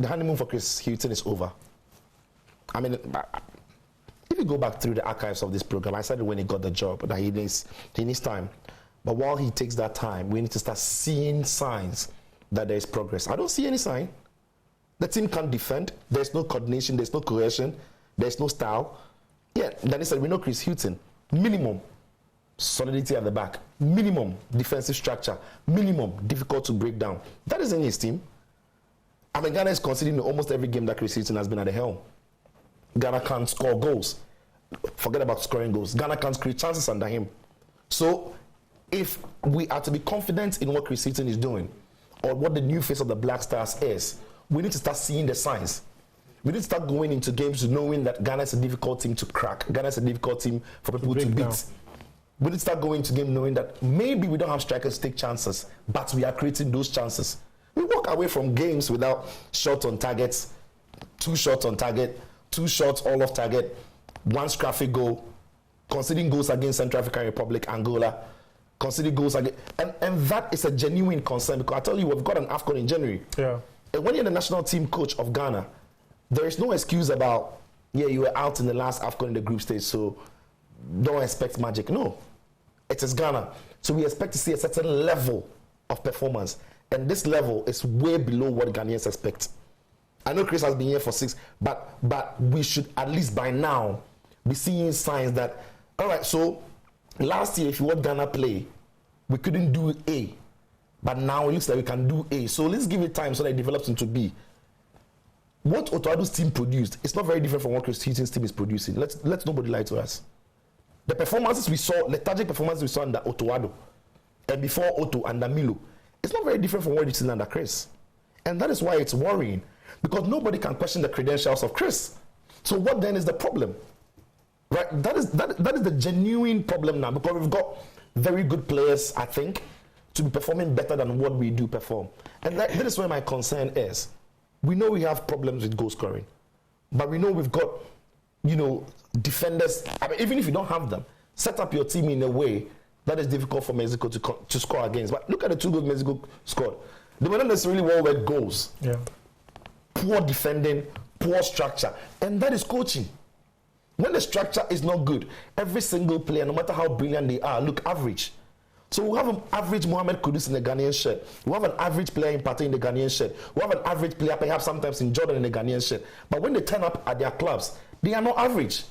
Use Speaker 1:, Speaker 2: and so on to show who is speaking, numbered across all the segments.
Speaker 1: the honeymoon for Chris Hughton is over. I mean, if you go back through the archives of this program, I said when he got the job that he needs time. But while he takes that time, we need to start seeing signs that there is progress. I don't see any sign. The team can't defend. There's no coordination. There's no cohesion. There's no style. Yeah, then he said, we know Chris Hughton. Minimum solidity at the back. Minimum defensive structure. Minimum difficult to break down. That is in his team. I mean, Ghana is conceding almost every game that Chris Hughton has been at the helm. Ghana can't score goals. Forget about scoring goals. Ghana can't create chances under him. So, if we are to be confident in what Chris Hughton is doing, or what the new face of the Black Stars is, we need to start seeing the signs. We need to start going into games knowing that Ghana is a difficult team to crack. Ghana is a difficult team for people to beat. We need to start going into games knowing that maybe we don't have strikers to take chances, but we are creating those chances. We walk away from games without shots on targets, 2 shots on target, 2 shots all off target, 1 scrappy goal, conceding goals against Central African Republic, Angola, conceding goals against, and that is a genuine concern because I tell you, we've got an AFCON in January. Yeah. And when you're the national team coach of Ghana, there is no excuse about, yeah, you were out in the last AFCON in the group stage, so don't expect magic. No, it is Ghana. So we expect to see a certain level of performance. And this level is way below what Ghanaians expect. I know Chris has been here for 6, but we should at least by now be seeing signs that, all right, so last year, if you want Ghana play, we couldn't do A. But now it looks like we can do A. So let's give it time so that it develops into B. What Otoado's team produced is not very different from what Chris Hughton's team is producing. Let's nobody lie to us. The performances we saw, lethargic performances we saw under Otoado, and before Otto and Milo, it's not very different from what you've seen under Chris. And that is why it's worrying. Because nobody can question the credentials of Chris. So what then is the problem? Right? That is the genuine problem now. Because we've got very good players, I think, to be performing better than what we do perform. And that is where my concern is. We know we have problems with goal scoring. But we know we've got, defenders. I mean, even if you don't have them, set up your team in a way that is difficult for Mexico to score against. But look at the 2 goals Mexico scored. They were not necessarily well-read goals. Yeah. Poor defending, poor structure. And that is coaching. When the structure is not good, every single player, no matter how brilliant they are, look average. So we have an average Mohamed Kudus in the Ghanaian shirt. We have an average player in Pate in the Ghanaian shirt. We have an average player perhaps sometimes in Jordan in the Ghanaian shirt. But when they turn up at their clubs, they are not average.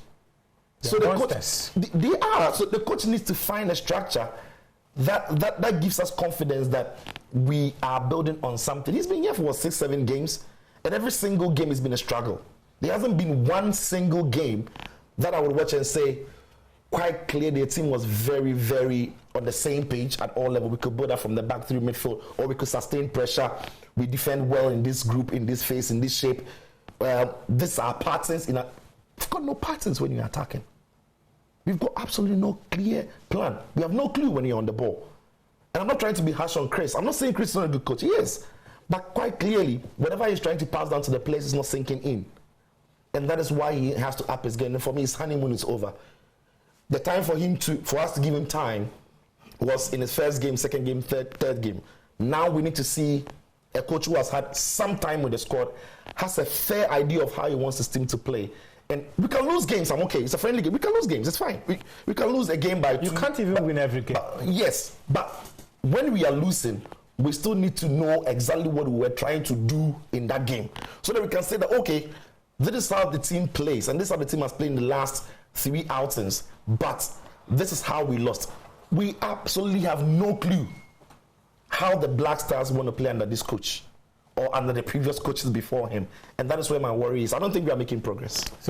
Speaker 1: So the coach, they are. So the coach needs to find a structure that gives us confidence that we are building on something. He's been here for 6, 7 games, and every single game has been a struggle. There hasn't been one single game that I would watch and say, quite clear the team was very, very on the same page at all levels. We could build that from the back through midfield, or we could sustain pressure. We defend well in this group, in this phase, in this shape. These are patterns. We've got no patterns when you're attacking. We've got absolutely no clear plan. We have no clue when you're on the ball. And I'm not trying to be harsh on Chris. I'm not saying Chris is not a good coach. He is. But quite clearly, whatever he's trying to pass down to the players is not sinking in. And that is why he has to up his game. And for me, his honeymoon is over. The time for us to give him time was in his first game, second game, third game. Now we need to see a coach who has had some time with the squad, has a fair idea of how he wants his team to play. And we can lose games, I'm okay. It's a friendly game. We can lose games, it's fine. We can lose a game by 2.
Speaker 2: You can't even win every game.
Speaker 1: Yes, but when we are losing, we still need to know exactly what we were trying to do in that game. So that we can say that, okay, this is how the team plays, and this is how the team has played in the last 3 outings, but this is how we lost. We absolutely have no clue how the Black Stars want to play under this coach or under the previous coaches before him. And that is where my worry is. I don't think we are making progress.
Speaker 2: So